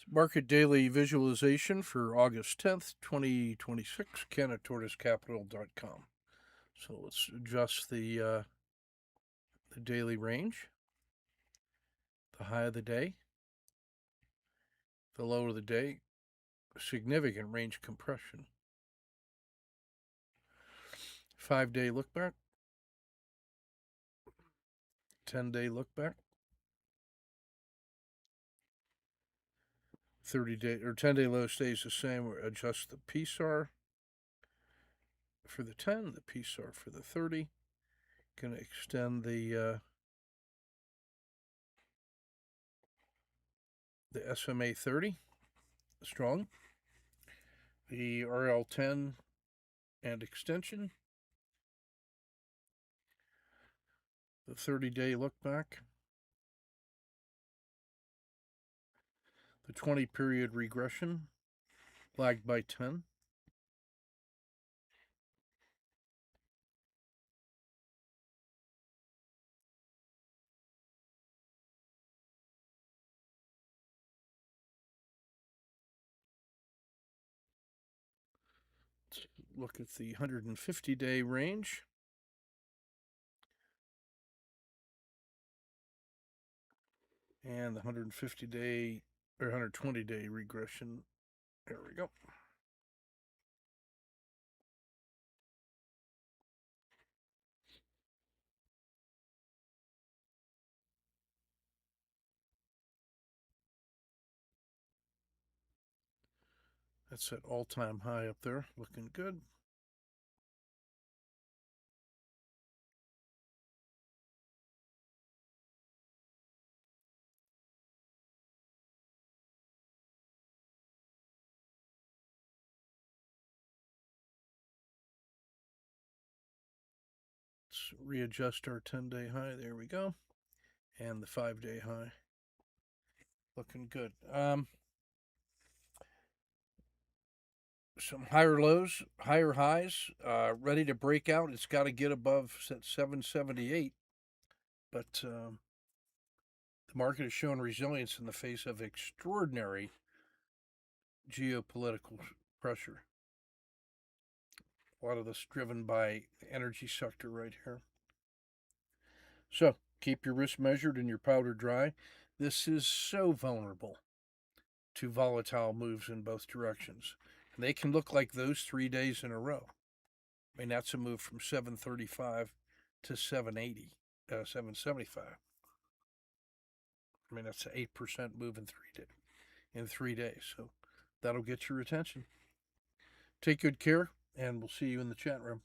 Market daily visualization for August 10th, 2026, Ken at tortoisecapital.com. So let's adjust the daily range, the high of the day, the low of the day, significant range compression. 5-day look back, 10-day look back, 30-day or 10-day low stays the same. We adjust the PSAR for the 10, the PSAR for the 30. Going to extend the SMA 30 strong, the RL10 and extension, the 30-day look back, the 20-period regression, lagged by 10. Let's look at the 150-day range. And the 150-day or 120-day regression. There we go. That's at all-time high up there, looking good. Let's readjust our 10-day high. There we go. And the 5-day high. Looking good. Some higher lows, higher highs, ready to break out. It's got to get above 778. But the market has shown resilience in the face of extraordinary geopolitical pressure. A lot of this driven by the energy sector right here. So keep your risk measured and your powder dry. This is so vulnerable to volatile moves in both directions. And they can look like those 3 days in a row. I mean, that's a move from 735 to 780, 775. I mean, that's an 8% move in 3 days. So that'll get your attention. Take good care, and we'll see you in the chat room.